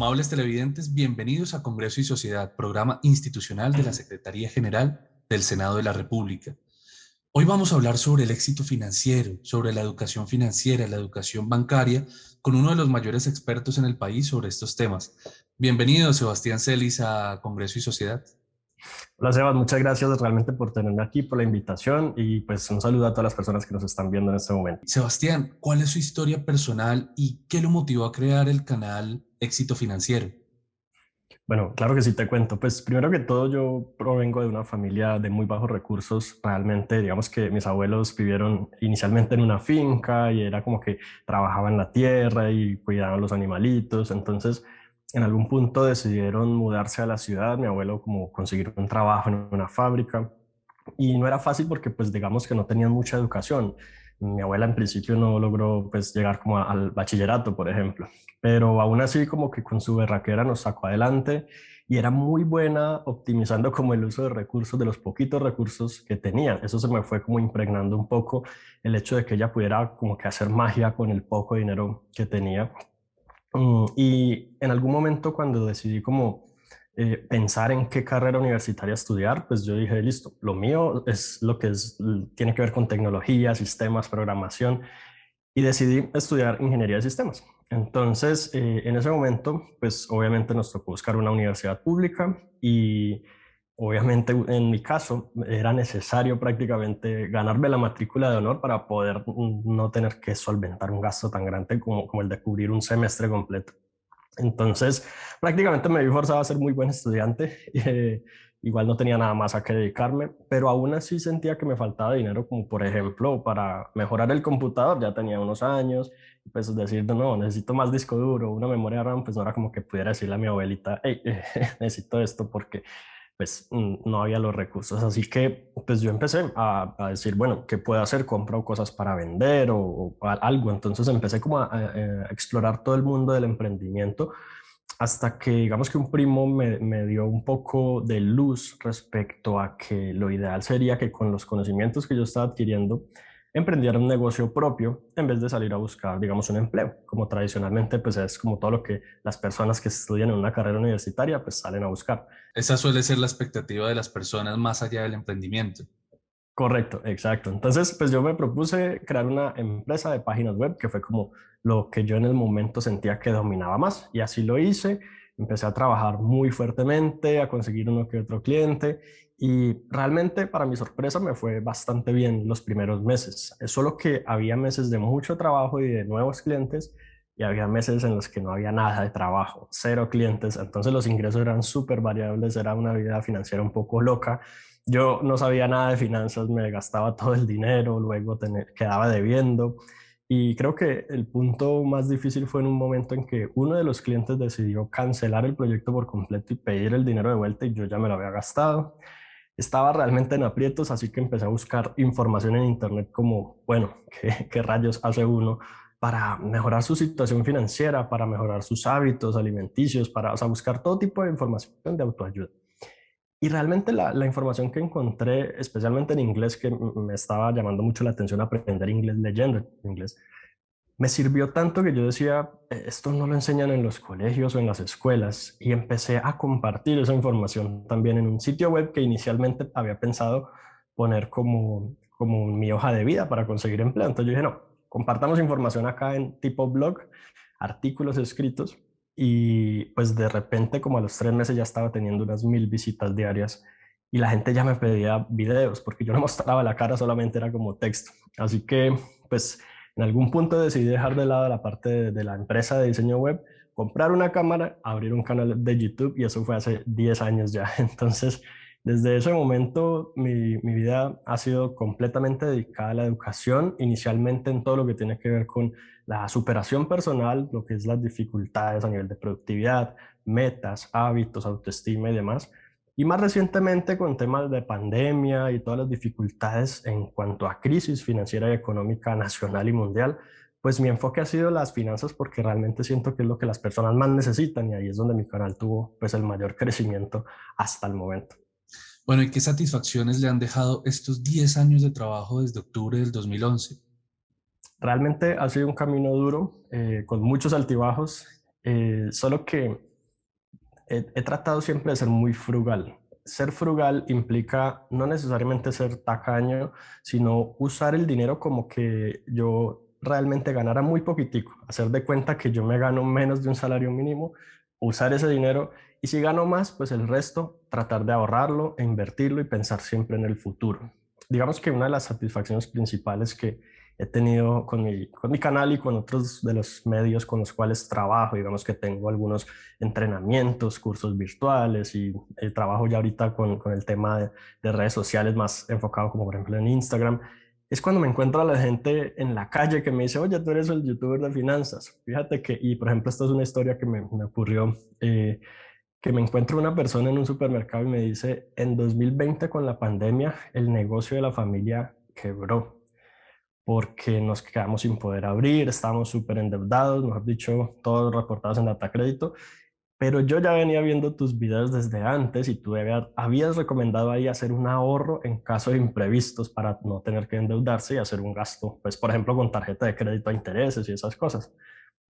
Amables televidentes, bienvenidos a Congreso y Sociedad, programa institucional de la Secretaría General del Senado de la República. Hoy vamos a hablar sobre el éxito financiero, sobre la educación financiera, la educación bancaria, con uno de los mayores expertos en el país sobre estos temas. Bienvenido, Sebastián Celis, a Congreso y Sociedad. Hola Sebas, muchas gracias realmente por tenerme aquí, por la invitación y pues un saludo a todas las personas que nos están viendo en este momento. Sebastián, ¿cuál es su historia personal y qué lo motivó a crear el canal Éxito Financiero? Bueno, claro que sí te cuento. Pues primero que todo yo provengo de una familia de muy bajos recursos. Realmente, digamos que mis abuelos vivieron inicialmente en una finca y era como que trabajaban la tierra y cuidaban los animalitos. Entonces, en algún punto decidieron mudarse a la ciudad. Mi abuelo como conseguir un trabajo en una fábrica. Y no era fácil porque pues digamos que no tenían mucha educación. Mi abuela en principio no logró pues llegar como al bachillerato, por ejemplo, pero aún así como que con su berraquera nos sacó adelante y era muy buena optimizando como el uso de recursos, de los poquitos recursos que tenía. Eso se me fue como impregnando un poco el hecho de que ella pudiera como que hacer magia con el poco dinero que tenía. Y en algún momento cuando decidí como pensar en qué carrera universitaria estudiar, pues yo dije, listo, lo mío es lo que es, tiene que ver con tecnología, sistemas, programación, y decidí estudiar ingeniería de sistemas. Entonces, en ese momento, pues obviamente nos tocó buscar una universidad pública y obviamente en mi caso era necesario prácticamente ganarme la matrícula de honor para poder no tener que solventar un gasto tan grande como el de cubrir un semestre completo. Entonces, prácticamente me vi forzado a ser muy buen estudiante. Igual no tenía nada más a qué dedicarme, pero aún así sentía que me faltaba dinero, como por ejemplo para mejorar el computador. Ya tenía unos años, pues decir, no, necesito más disco duro, una memoria RAM, pues no era como que pudiera decirle a mi abuelita, hey, necesito esto porque pues no había los recursos. Así que pues yo empecé a decir, bueno, ¿qué puedo hacer? Compro cosas para vender o algo. Entonces empecé como a explorar todo el mundo del emprendimiento hasta que digamos que un primo me dio un poco de luz respecto a que lo ideal sería que con los conocimientos que yo estaba adquiriendo emprendiera un negocio propio en vez de salir a buscar, digamos, un empleo, como tradicionalmente pues es como todo lo que las personas que estudian en una carrera universitaria pues salen a buscar. Esa suele ser la expectativa de las personas más allá del emprendimiento. Correcto, exacto. Entonces, pues yo me propuse crear una empresa de páginas web, que fue como lo que yo en el momento sentía que dominaba más. Y así lo hice. Empecé a trabajar muy fuertemente, a conseguir uno que otro cliente. Y realmente, para mi sorpresa, me fue bastante bien los primeros meses. Es solo que había meses de mucho trabajo y de nuevos clientes, y había meses en los que no había nada de trabajo, cero clientes. Entonces los ingresos eran súper variables, era una vida financiera un poco loca. Yo no sabía nada de finanzas, me gastaba todo el dinero, luego quedaba debiendo. Y creo que el punto más difícil fue en un momento en que uno de los clientes decidió cancelar el proyecto por completo y pedir el dinero de vuelta y yo ya me lo había gastado. Estaba realmente en aprietos, así que empecé a buscar información en internet como, bueno, ¿qué rayos hace uno para mejorar su situación financiera, para mejorar sus hábitos alimenticios, para, o sea, buscar todo tipo de información de autoayuda? Y realmente la información que encontré, especialmente en inglés, que me estaba llamando mucho la atención aprender inglés leyendo en inglés, me sirvió tanto que yo decía, esto no lo enseñan en los colegios o en las escuelas, y empecé a compartir esa información también en un sitio web que inicialmente había pensado poner como mi hoja de vida para conseguir empleo. Entonces yo dije, no, compartamos información acá en tipo blog, artículos escritos, y pues de repente como a los 3 meses ya estaba teniendo unas 1000 visitas diarias y la gente ya me pedía videos porque yo no mostraba la cara, solamente era como texto. Así que pues en algún punto decidí dejar de lado la parte de la empresa de diseño web, comprar una cámara, abrir un canal de YouTube y eso fue hace 10 años ya. Entonces, desde ese momento mi vida ha sido completamente dedicada a la educación, inicialmente en todo lo que tiene que ver con la superación personal, lo que es las dificultades a nivel de productividad, metas, hábitos, autoestima y demás. Y más recientemente con temas de pandemia y todas las dificultades en cuanto a crisis financiera y económica nacional y mundial, pues mi enfoque ha sido las finanzas porque realmente siento que es lo que las personas más necesitan y ahí es donde mi canal tuvo pues el mayor crecimiento hasta el momento. Bueno, ¿y qué satisfacciones le han dejado estos 10 años de trabajo desde octubre del 2011? Realmente ha sido un camino duro, con muchos altibajos, solo que he tratado siempre de ser muy frugal. Ser frugal implica no necesariamente ser tacaño, sino usar el dinero como que yo realmente ganara muy poquitico, hacer de cuenta que yo me gano menos de un salario mínimo, usar ese dinero y si gano más, pues el resto tratar de ahorrarlo e invertirlo y pensar siempre en el futuro. Digamos que una de las satisfacciones principales que he tenido con mi canal y con otros de los medios con los cuales trabajo, digamos que tengo algunos entrenamientos, cursos virtuales y trabajo ya ahorita con el tema de redes sociales más enfocado como por ejemplo en Instagram, es cuando me encuentro a la gente en la calle que me dice, oye, tú eres el youtuber de finanzas. Fíjate que, y por ejemplo, esta es una historia que me ocurrió, que me encuentro una persona en un supermercado y me dice, en 2020 con la pandemia, el negocio de la familia quebró porque nos quedamos sin poder abrir, estábamos súper endeudados, mejor dicho, todos reportados en data crédito, pero yo ya venía viendo tus videos desde antes y tú habías recomendado ahí hacer un ahorro en caso de imprevistos para no tener que endeudarse y hacer un gasto, pues por ejemplo con tarjeta de crédito a intereses y esas cosas.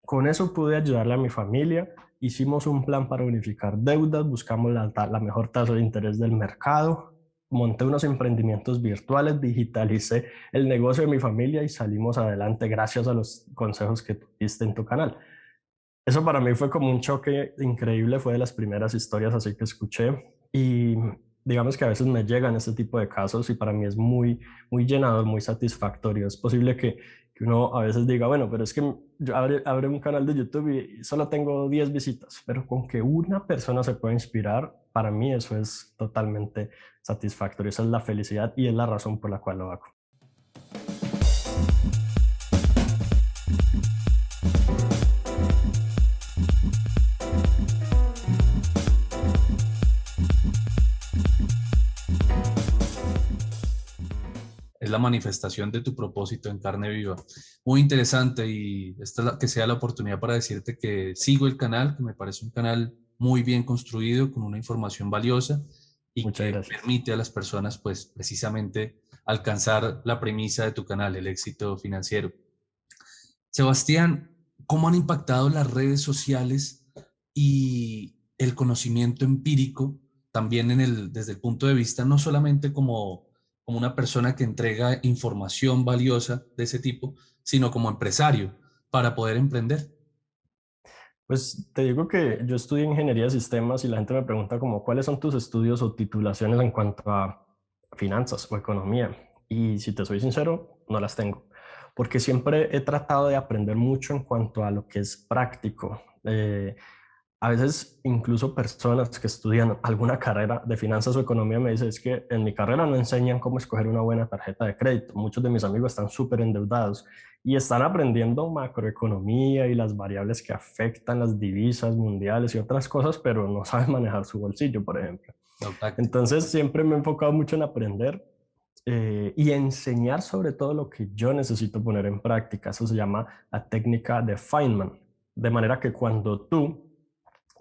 Con eso pude ayudarle a mi familia, hicimos un plan para unificar deudas, buscamos la mejor tasa de interés del mercado, monté unos emprendimientos virtuales, digitalicé el negocio de mi familia y salimos adelante gracias a los consejos que diste en tu canal. Eso para mí fue como un choque increíble, fue de las primeras historias así que escuché y digamos que a veces me llegan este tipo de casos y para mí es muy llenador, muy satisfactorio. Es posible que uno a veces diga, bueno, pero es que yo abre un canal de YouTube y solo tengo 10 visitas, pero con que una persona se pueda inspirar, para mí eso es totalmente satisfactorio. Esa es la felicidad y es la razón por la cual lo hago. Es la manifestación de tu propósito en carne viva. Muy interesante y esta es que sea la oportunidad para decirte que sigo el canal, que me parece un canal muy bien construido, con una información valiosa y Muchas que gracias. permite a las personas, pues, precisamente alcanzar la premisa de tu canal, el éxito financiero. Sebastián, ¿cómo han impactado las redes sociales y el conocimiento empírico también desde el punto de vista no solamente como una persona que entrega información valiosa de ese tipo, sino como empresario para poder emprender? Pues te digo que yo estudié ingeniería de sistemas y la gente me pregunta como cuáles son tus estudios o titulaciones en cuanto a finanzas o economía. Y si te soy sincero, no las tengo, porque siempre he tratado de aprender mucho en cuanto a lo que es práctico. A veces incluso personas que estudian alguna carrera de finanzas o economía me dicen es que en mi carrera no enseñan cómo escoger una buena tarjeta de crédito. Muchos de mis amigos están súper endeudados y están aprendiendo macroeconomía y las variables que afectan las divisas mundiales y otras cosas, pero no saben manejar su bolsillo, por ejemplo. La práctica. Entonces siempre me he enfocado mucho en aprender y enseñar sobre todo lo que yo necesito poner en práctica. Eso se llama la técnica de Feynman. De manera que cuando tú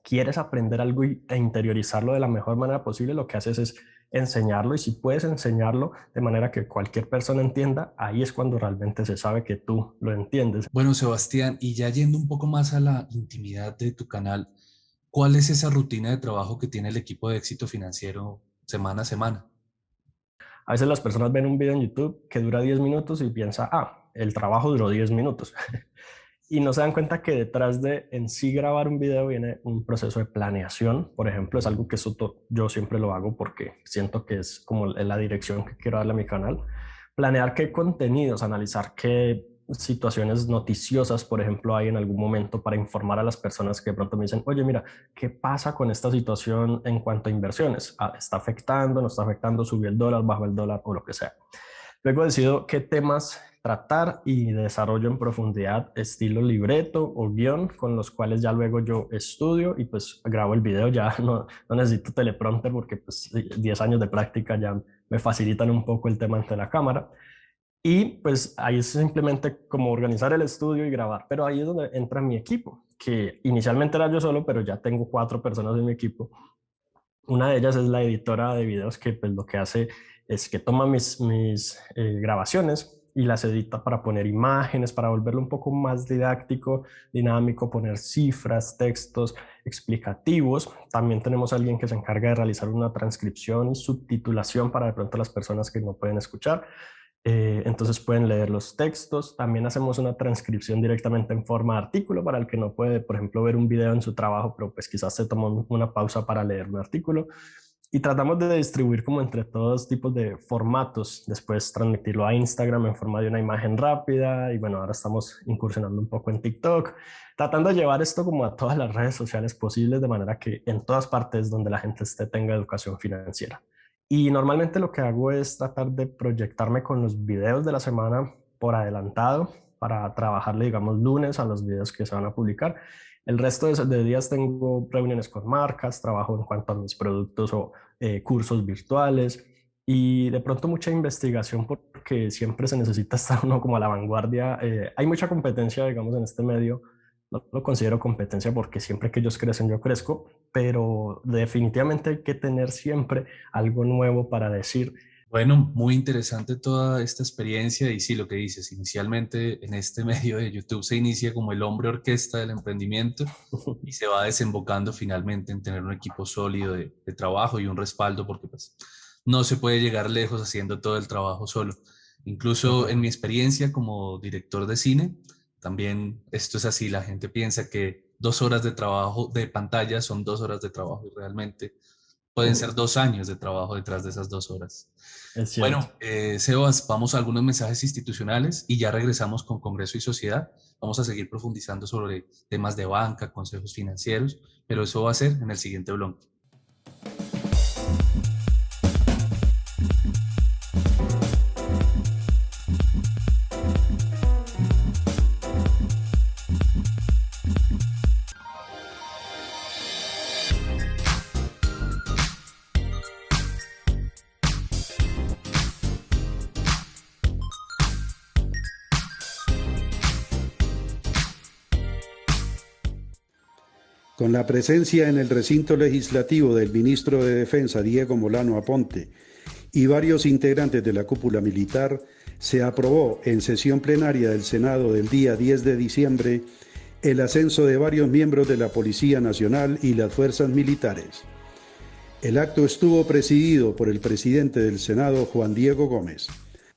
quieres aprender algo e interiorizarlo de la mejor manera posible, lo que haces es enseñarlo y si puedes enseñarlo de manera que cualquier persona entienda, ahí es cuando realmente se sabe que tú lo entiendes. Bueno, Sebastián, y ya yendo un poco más a la intimidad de tu canal, ¿cuál es esa rutina de trabajo que tiene el equipo de éxito financiero semana a semana? A veces las personas ven un video en YouTube que dura 10 minutos y piensan, ah, el trabajo duró 10 minutos. Y no se dan cuenta que detrás de en sí grabar un video viene un proceso de planeación. Por ejemplo, es algo que yo siempre lo hago porque siento que es como la dirección que quiero darle a mi canal. Planear qué contenidos, analizar qué situaciones noticiosas, por ejemplo, hay en algún momento para informar a las personas que de pronto me dicen, oye, mira, ¿qué pasa con esta situación en cuanto a inversiones? Ah, ¿está afectando, no está afectando, subió el dólar, bajó el dólar o lo que sea? Luego decido qué temas tratar y desarrollo en profundidad estilo libreto o guión con los cuales ya luego yo estudio y pues grabo el video. Ya no necesito teleprompter porque pues 10 años de práctica ya me facilitan un poco el tema ante la cámara. Y pues ahí es simplemente como organizar el estudio y grabar. Pero ahí es donde entra mi equipo, que inicialmente era yo solo, pero ya tengo 4 personas en mi equipo. Una de ellas es la editora de videos que pues lo que hace es que toma mis grabaciones y las edita para poner imágenes, para volverlo un poco más didáctico, dinámico, poner cifras, textos explicativos. También tenemos a alguien que se encarga de realizar una transcripción y subtitulación para de pronto las personas que no pueden escuchar. Entonces pueden leer los textos. También hacemos una transcripción directamente en forma de artículo para el que no puede, por ejemplo, ver un video en su trabajo, pero pues quizás se toma una pausa para leer un artículo. Y tratamos de distribuir como entre todos tipos de formatos, después transmitirlo a Instagram en forma de una imagen rápida y bueno, ahora estamos incursionando un poco en TikTok, tratando de llevar esto como a todas las redes sociales posibles de manera que en todas partes donde la gente esté tenga educación financiera. Y normalmente lo que hago es tratar de proyectarme con los videos de la semana por adelantado para trabajarle, digamos, lunes a los videos que se van a publicar. El resto de días tengo reuniones con marcas, trabajo en cuanto a mis productos o cursos virtuales y de pronto mucha investigación porque siempre se necesita estar uno como a la vanguardia. Hay mucha competencia, digamos, en este medio. No lo considero competencia porque siempre que ellos crecen yo crezco, pero definitivamente hay que tener siempre algo nuevo para decir. Bueno, muy interesante toda esta experiencia y sí, lo que dices, inicialmente en este medio de YouTube se inicia como el hombre orquesta del emprendimiento y se va desembocando finalmente en tener un equipo sólido de trabajo y un respaldo porque pues no se puede llegar lejos haciendo todo el trabajo solo. Incluso en mi Correcto. experiencia como director de cine, también esto es así, la gente piensa que 2 horas de trabajo de pantalla son 2 horas de trabajo y realmente pueden ser 2 años de trabajo detrás de esas 2 horas. Es cierto. Bueno, Sebas, vamos a algunos mensajes institucionales y ya regresamos con Congreso y Sociedad. Vamos a seguir profundizando sobre temas de banca, consejos financieros, pero eso va a ser en el siguiente bloque. Con la presencia en el recinto legislativo del ministro de Defensa Diego Molano Aponte y varios integrantes de la cúpula militar, se aprobó en sesión plenaria del Senado del día 10 de diciembre el ascenso de varios miembros de la Policía Nacional y las fuerzas militares. El acto estuvo presidido por el presidente del Senado, Juan Diego Gómez.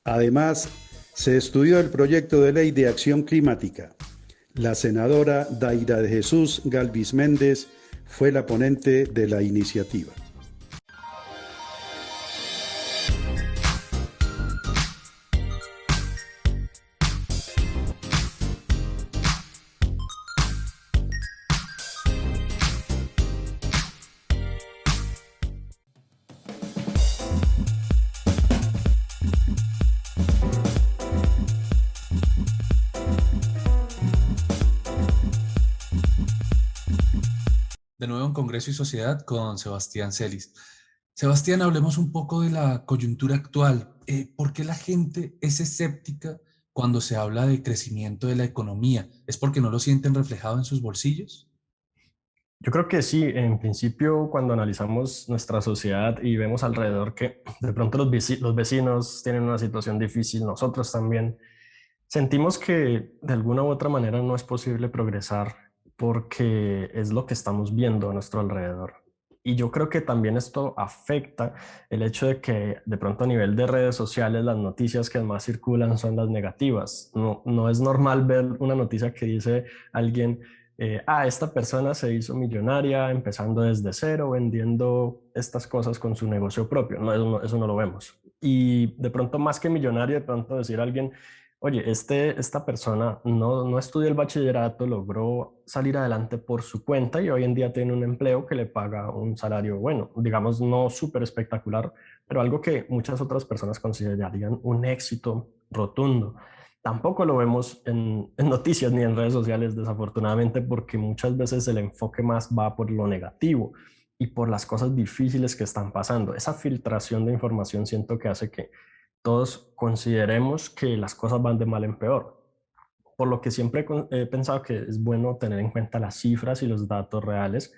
Además, se estudió el proyecto de ley de acción climática. La senadora Daira de Jesús Galvis Méndez fue la ponente de la iniciativa. De nuevo en Congreso y Sociedad con Sebastián Celis. Sebastián, hablemos un poco de la coyuntura actual. ¿Por qué la gente es escéptica cuando se habla de crecimiento de la economía? ¿Es porque no lo sienten reflejado en sus bolsillos? Yo creo que sí, en principio cuando analizamos nuestra sociedad y vemos alrededor que de pronto los vecinos tienen una situación difícil, nosotros también, sentimos que de alguna u otra manera no es posible progresar porque es lo que estamos viendo a nuestro alrededor. Y yo creo que también esto afecta el hecho de que de pronto a nivel de redes sociales las noticias que más circulan son las negativas. No, no es normal ver una noticia que dice alguien, esta persona se hizo millonaria empezando desde cero, vendiendo estas cosas con su negocio propio. No, eso no lo vemos. Y de pronto más que millonario, de pronto decir a alguien, oye, esta persona no estudió el bachillerato, logró salir adelante por su cuenta y hoy en día tiene un empleo que le paga un salario bueno, digamos no súper espectacular, pero algo que muchas otras personas considerarían un éxito rotundo. Tampoco lo vemos en noticias ni en redes sociales, desafortunadamente, porque muchas veces el enfoque más va por lo negativo y por las cosas difíciles que están pasando. Esa filtración de información siento que hace que todos consideremos que las cosas van de mal en peor. Por lo que siempre he pensado que es bueno tener en cuenta las cifras y los datos reales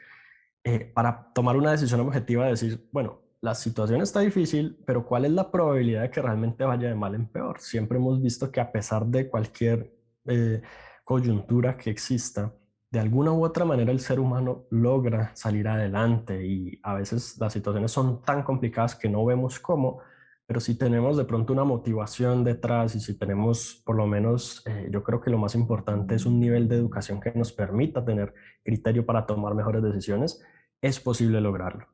para tomar una decisión objetiva de decir, bueno, la situación está difícil, pero ¿cuál es la probabilidad de que realmente vaya de mal en peor? Siempre hemos visto que a pesar de cualquier eh, coyuntura que exista, de alguna u otra manera el ser humano logra salir adelante y a veces las situaciones son tan complicadas que no vemos cómo, pero si tenemos de pronto una motivación detrás y si tenemos por lo menos, yo creo que lo más importante es un nivel de educación que nos permita tener criterio para tomar mejores decisiones, es posible lograrlo.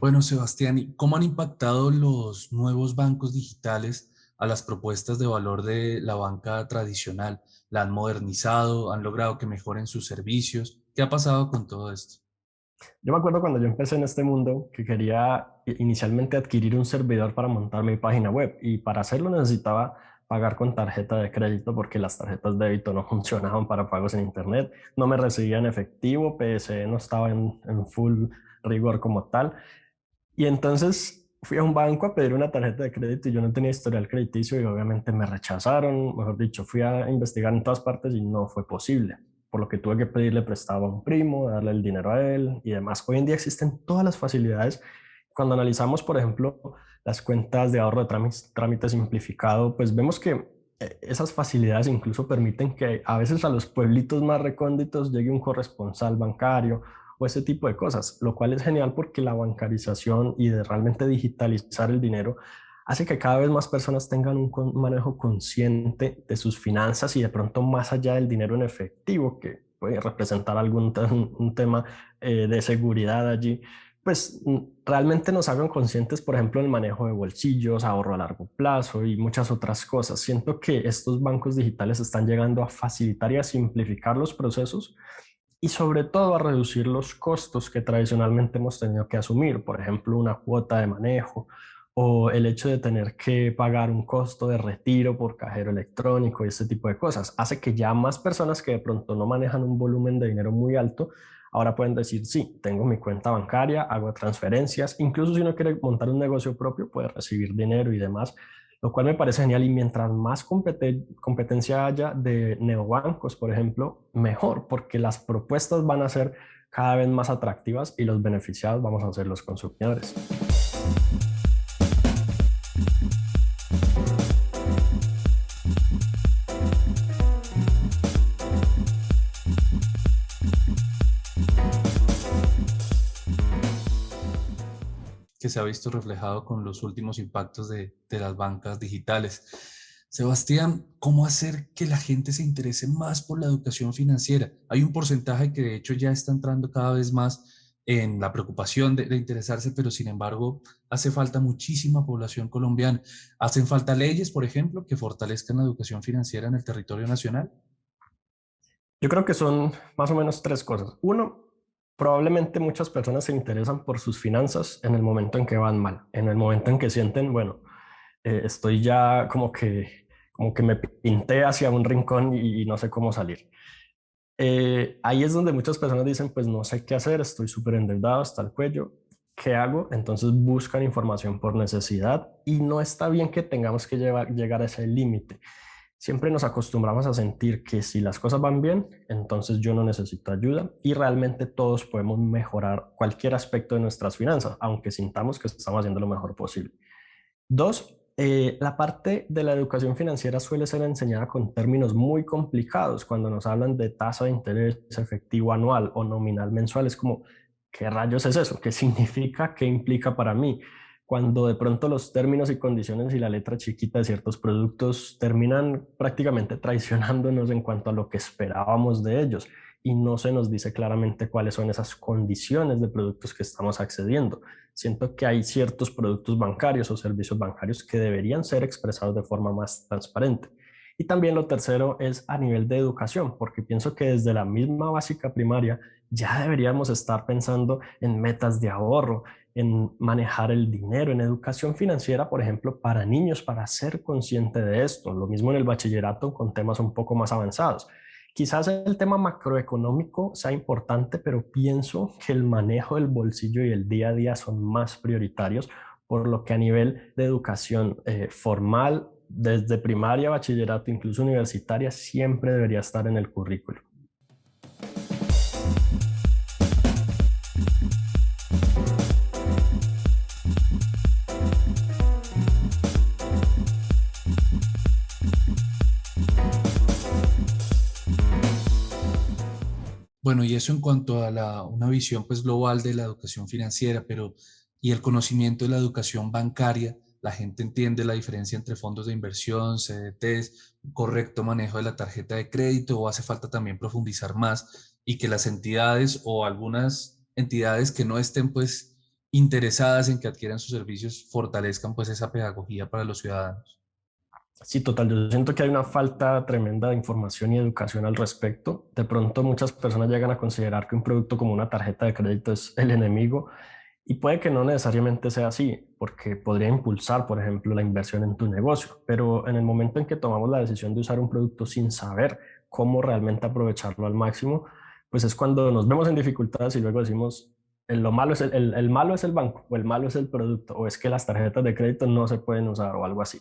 Bueno, Sebastián, ¿y cómo han impactado los nuevos bancos digitales a las propuestas de valor de la banca tradicional? ¿La han modernizado? ¿Han logrado que mejoren sus servicios? ¿Qué ha pasado con todo esto? Yo me acuerdo cuando yo empecé en este mundo que quería inicialmente adquirir un servidor para montar mi página web y para hacerlo necesitaba pagar con tarjeta de crédito porque las tarjetas de débito no funcionaban para pagos en internet, no me recibían efectivo, PSE no estaba en full rigor como tal. Y entonces fui a un banco a pedir una tarjeta de crédito y yo no tenía historial crediticio y obviamente me rechazaron, mejor dicho, fui a investigar en todas partes y no fue posible, por lo que tuve que pedirle prestado a un primo, darle el dinero a él y demás. Hoy en día existen todas las facilidades. Cuando analizamos, por ejemplo, las cuentas de ahorro de trámite simplificado, pues vemos que esas facilidades incluso permiten que a veces a los pueblitos más recónditos llegue un corresponsal bancario o ese tipo de cosas, lo cual es genial porque la bancarización y de realmente digitalizar el dinero hace que cada vez más personas tengan un manejo consciente de sus finanzas y de pronto más allá del dinero en efectivo, que puede representar un tema de seguridad allí, pues realmente nos hagan conscientes, por ejemplo, el manejo de bolsillos, ahorro a largo plazo y muchas otras cosas. Siento que estos bancos digitales están llegando a facilitar y a simplificar los procesos y sobre todo a reducir los costos que tradicionalmente hemos tenido que asumir, por ejemplo, una cuota de manejo o el hecho de tener que pagar un costo de retiro por cajero electrónico y ese tipo de cosas. Hace que ya más personas que de pronto no manejan un volumen de dinero muy alto, ahora pueden decir, sí, tengo mi cuenta bancaria, hago transferencias, incluso si uno quiere montar un negocio propio, puede recibir dinero y demás, lo cual me parece genial y mientras más competencia haya de neobancos, por ejemplo, mejor, porque las propuestas van a ser cada vez más atractivas y los beneficiados vamos a ser los consumidores. Que se ha visto reflejado con los últimos impactos de las bancas digitales. Sebastián, ¿cómo hacer que la gente se interese más por la educación financiera? Hay un porcentaje que de hecho ya está entrando cada vez más en la preocupación de interesarse, pero sin embargo hace falta muchísima población colombiana. ¿Hacen falta leyes, por ejemplo, que fortalezcan la educación financiera en el territorio nacional? Yo creo que son más o menos tres cosas. Uno, probablemente muchas personas se interesan por sus finanzas en el momento en que van mal, en el momento en que sienten, bueno, estoy ya como que me pinté hacia un rincón y no sé cómo salir. Ahí es donde muchas personas dicen, pues no sé qué hacer, estoy súper endeudado hasta el cuello, ¿qué hago? Entonces buscan información por necesidad y no está bien que tengamos que llegar a ese límite. Siempre nos acostumbramos a sentir que si las cosas van bien, entonces yo no necesito ayuda y realmente todos podemos mejorar cualquier aspecto de nuestras finanzas, aunque sintamos que estamos haciendo lo mejor posible. Dos, la parte de la educación financiera suele ser enseñada con términos muy complicados. Cuando nos hablan de tasa de interés efectivo anual o nominal mensual, es como, ¿qué rayos es eso? ¿Qué significa? ¿Qué implica para mí? Cuando de pronto los términos y condiciones y la letra chiquita de ciertos productos terminan prácticamente traicionándonos en cuanto a lo que esperábamos de ellos y no se nos dice claramente cuáles son esas condiciones de productos que estamos accediendo. Siento que hay ciertos productos bancarios o servicios bancarios que deberían ser expresados de forma más transparente. Y también lo tercero es a nivel de educación, porque pienso que desde la misma básica primaria ya deberíamos estar pensando en metas de ahorro, en manejar el dinero, en educación financiera, por ejemplo, para niños, para ser consciente de esto. Lo mismo en el bachillerato con temas un poco más avanzados. Quizás el tema macroeconómico sea importante, pero pienso que el manejo del bolsillo y el día a día son más prioritarios, por lo que a nivel de educación formal, desde primaria, bachillerato, incluso universitaria, siempre debería estar en el currículo. Bueno, y eso en cuanto a una visión pues global de la educación financiera, pero y el conocimiento de la educación bancaria, la gente entiende la diferencia entre fondos de inversión, CDTs, correcto manejo de la tarjeta de crédito, o hace falta también profundizar más y que las entidades o algunas entidades que no estén pues interesadas en que adquieran sus servicios fortalezcan pues esa pedagogía para los ciudadanos. Sí, total. Yo siento que hay una falta tremenda de información y educación al respecto. De pronto muchas personas llegan a considerar que un producto como una tarjeta de crédito es el enemigo y puede que no necesariamente sea así, porque podría impulsar, por ejemplo, la inversión en tu negocio. Pero en el momento en que tomamos la decisión de usar un producto sin saber cómo realmente aprovecharlo al máximo, pues es cuando nos vemos en dificultades y luego decimos, lo malo es el malo es el banco, o el malo es el producto, o es que las tarjetas de crédito no se pueden usar o algo así.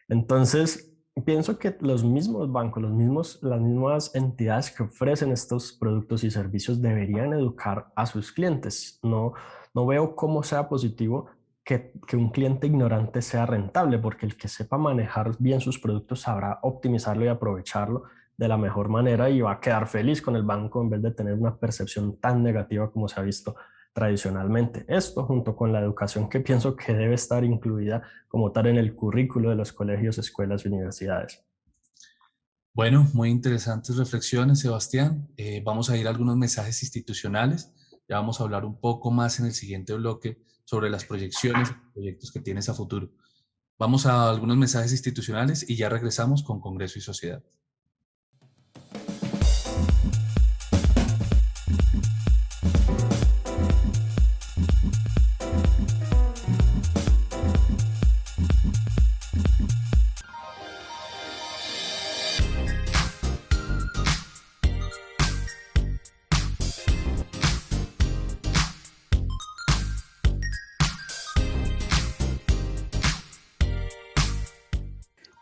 Entonces, pienso que los mismos bancos, las mismas entidades que ofrecen estos productos y servicios deberían educar a sus clientes. No veo cómo sea positivo que un cliente ignorante sea rentable, porque el que sepa manejar bien sus productos sabrá optimizarlo y aprovecharlo de la mejor manera y va a quedar feliz con el banco en vez de tener una percepción tan negativa como se ha visto tradicionalmente. Esto junto con la educación que pienso que debe estar incluida como tal en el currículo de los colegios, escuelas y universidades. Bueno, muy interesantes reflexiones, Sebastián. Vamos a ir a algunos mensajes institucionales. Ya vamos a hablar un poco más en el siguiente bloque sobre las proyecciones y proyectos que tienes a futuro. Vamos a algunos mensajes institucionales y ya regresamos con Congreso y Sociedad.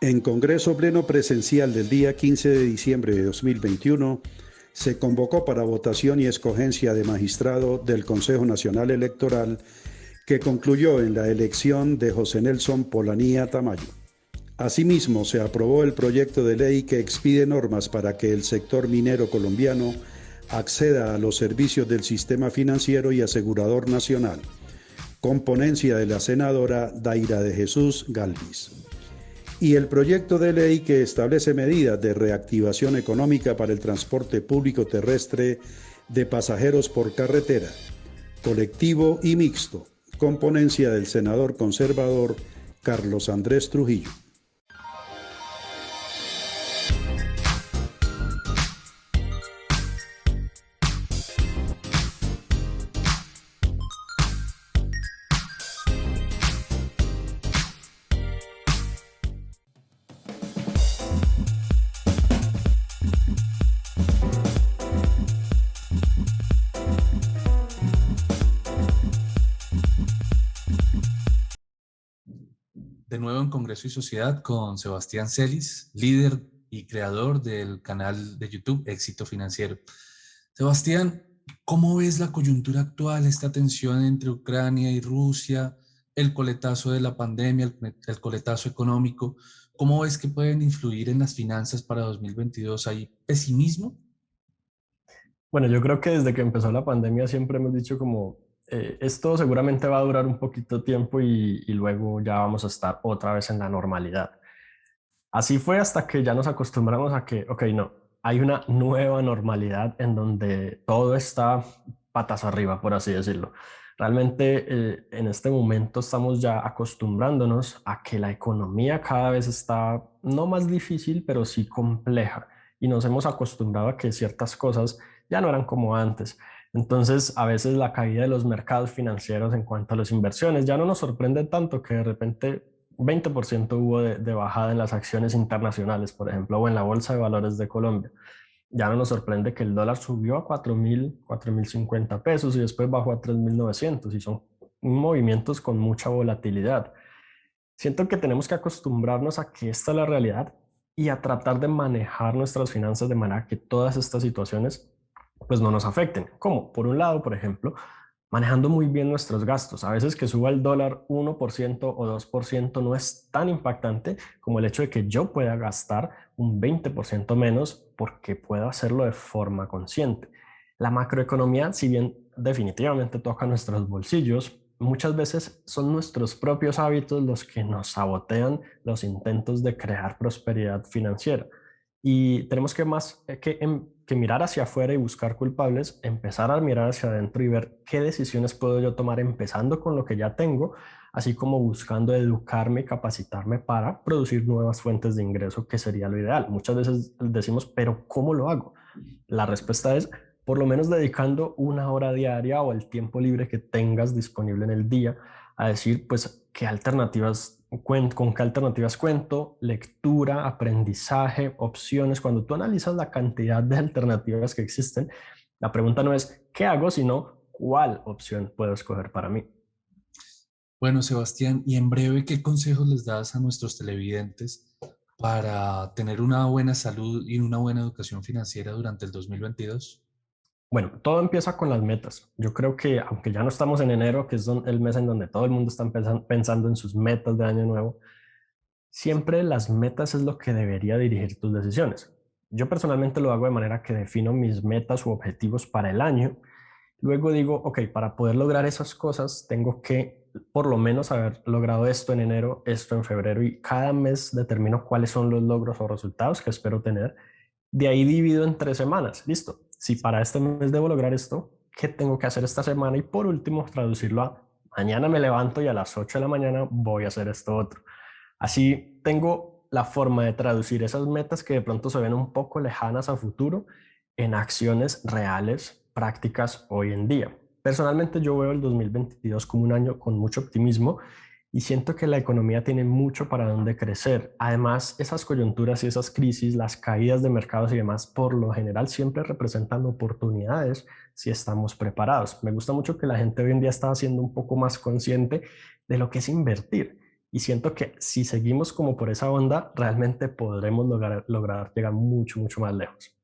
En Congreso Pleno Presencial del día 15 de diciembre de 2021, se convocó para votación y escogencia de magistrado del Consejo Nacional Electoral, que concluyó en la elección de José Nelson Polanía Tamayo. Asimismo, se aprobó el proyecto de ley que expide normas para que el sector minero colombiano acceda a los servicios del sistema financiero y asegurador nacional, con ponencia de la senadora Daira de Jesús Galvis. Y el proyecto de ley que establece medidas de reactivación económica para el transporte público terrestre de pasajeros por carretera, colectivo y mixto, con ponencia del senador conservador Carlos Andrés Trujillo. De nuevo en Congreso y Sociedad con Sebastián Celis, líder y creador del canal de YouTube Éxito Financiero. Sebastián, ¿cómo ves la coyuntura actual, esta tensión entre Ucrania y Rusia, el coletazo de la pandemia, el coletazo económico? ¿Cómo ves que pueden influir en las finanzas para 2022? ¿Hay pesimismo? Bueno, yo creo que desde que empezó la pandemia siempre hemos dicho como esto seguramente va a durar un poquito tiempo y luego ya vamos a estar otra vez en la normalidad. Así fue hasta que ya nos acostumbramos a que, ok, no, hay una nueva normalidad en donde todo está patas arriba, por así decirlo. Realmente en este momento estamos ya acostumbrándonos a que la economía cada vez está no más difícil, pero sí compleja. Y nos hemos acostumbrado a que ciertas cosas ya no eran como antes. Entonces, a veces la caída de los mercados financieros en cuanto a las inversiones ya no nos sorprende tanto que de repente 20% hubo de bajada en las acciones internacionales, por ejemplo, o en la Bolsa de Valores de Colombia. Ya no nos sorprende que el dólar subió a 4.050 pesos y después bajó a 3.900 y son movimientos con mucha volatilidad. Siento que tenemos que acostumbrarnos a que esta es la realidad y a tratar de manejar nuestras finanzas de manera que todas estas situaciones pues no nos afecten. Como, por un lado, por ejemplo, manejando muy bien nuestros gastos. A veces que suba el dólar 1% o 2% no es tan impactante como el hecho de que yo pueda gastar un 20% menos porque puedo hacerlo de forma consciente. La macroeconomía, si bien definitivamente toca nuestros bolsillos, muchas veces son nuestros propios hábitos los que nos sabotean los intentos de crear prosperidad financiera. Y tenemos que más que mirar hacia afuera y buscar culpables, empezar a mirar hacia adentro y ver qué decisiones puedo yo tomar empezando con lo que ya tengo, así como buscando educarme y capacitarme para producir nuevas fuentes de ingreso, que sería lo ideal. Muchas veces decimos, pero ¿cómo lo hago? La respuesta es por lo menos dedicando una hora diaria o el tiempo libre que tengas disponible en el día a decir, pues, qué alternativas con qué alternativas cuento, lectura, aprendizaje, opciones. Cuando tú analizas la cantidad de alternativas que existen, la pregunta no es qué hago, sino cuál opción puedo escoger para mí. Bueno, Sebastián, y en breve, ¿qué consejos les das a nuestros televidentes para tener una buena salud y una buena educación financiera durante el 2022? Bueno, todo empieza con las metas. Yo creo que aunque ya no estamos en enero, que es el mes en donde todo el mundo está pensando en sus metas de año nuevo, siempre las metas es lo que debería dirigir tus decisiones. Yo personalmente lo hago de manera que defino mis metas u objetivos para el año. Luego digo, ok, para poder lograr esas cosas tengo que por lo menos haber logrado esto en enero, esto en febrero y cada mes determino cuáles son los logros o resultados que espero tener. De ahí divido en 3 semanas. Listo. Si para este mes debo lograr esto, ¿qué tengo que hacer esta semana? Y por último, traducirlo a mañana me levanto y a las 8 de la mañana voy a hacer esto otro. Así tengo la forma de traducir esas metas que de pronto se ven un poco lejanas a futuro en acciones reales, prácticas hoy en día. Personalmente yo veo el 2022 como un año con mucho optimismo y siento que la economía tiene mucho para dónde crecer. Además, esas coyunturas y esas crisis, las caídas de mercados y demás, por lo general siempre representan oportunidades si estamos preparados. Me gusta mucho que la gente hoy en día está siendo un poco más consciente de lo que es invertir. Y siento que si seguimos como por esa onda, realmente podremos lograr llegar mucho, mucho más lejos.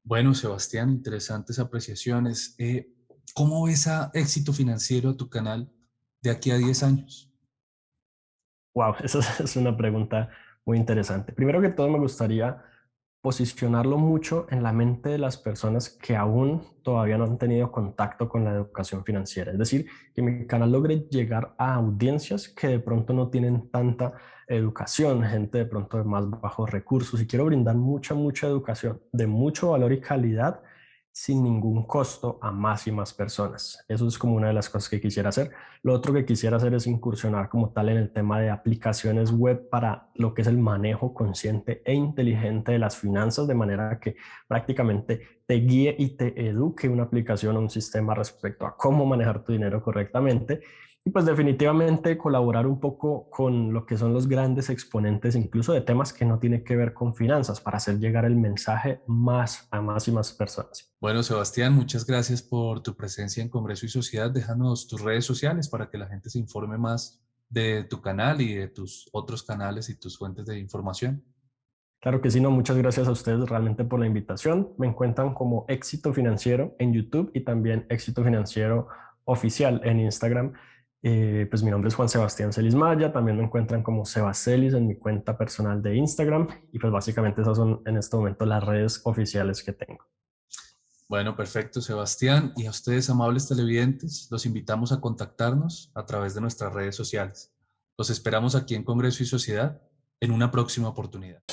Bueno, Sebastián, interesantes apreciaciones. ¿Cómo ves a éxito financiero a tu canal de aquí a 10 años? Wow, esa es una pregunta muy interesante. Primero que todo, me gustaría posicionarlo mucho en la mente de las personas que aún todavía no han tenido contacto con la educación financiera. Es decir, que mi canal logre llegar a audiencias que de pronto no tienen tanta educación, gente de pronto de más bajos recursos. Y quiero brindar mucha, mucha educación de mucho valor y calidad sin ningún costo a más y más personas. Eso es como una de las cosas que quisiera hacer. Lo otro que quisiera hacer es incursionar como tal en el tema de aplicaciones web para lo que es el manejo consciente e inteligente de las finanzas, de manera que prácticamente te guíe y te eduque una aplicación o un sistema respecto a cómo manejar tu dinero correctamente. Y pues definitivamente colaborar un poco con lo que son los grandes exponentes, incluso de temas que no tienen que ver con finanzas, para hacer llegar el mensaje más a más y más personas. Bueno, Sebastián, muchas gracias por tu presencia en Congreso y Sociedad. Déjanos tus redes sociales para que la gente se informe más de tu canal y de tus otros canales y tus fuentes de información. Claro que sí, no, muchas gracias a ustedes realmente por la invitación. Me encuentran como Éxito Financiero en YouTube y también Éxito Financiero Oficial en Instagram. Pues mi nombre es Juan Sebastián Celis Maya, también me encuentran como Sebacelis en mi cuenta personal de Instagram y pues básicamente esas son en este momento las redes oficiales que tengo. Bueno, perfecto, Sebastián. Y a ustedes, amables televidentes, los invitamos a contactarnos a través de nuestras redes sociales. Los esperamos aquí en Congreso y Sociedad en una próxima oportunidad.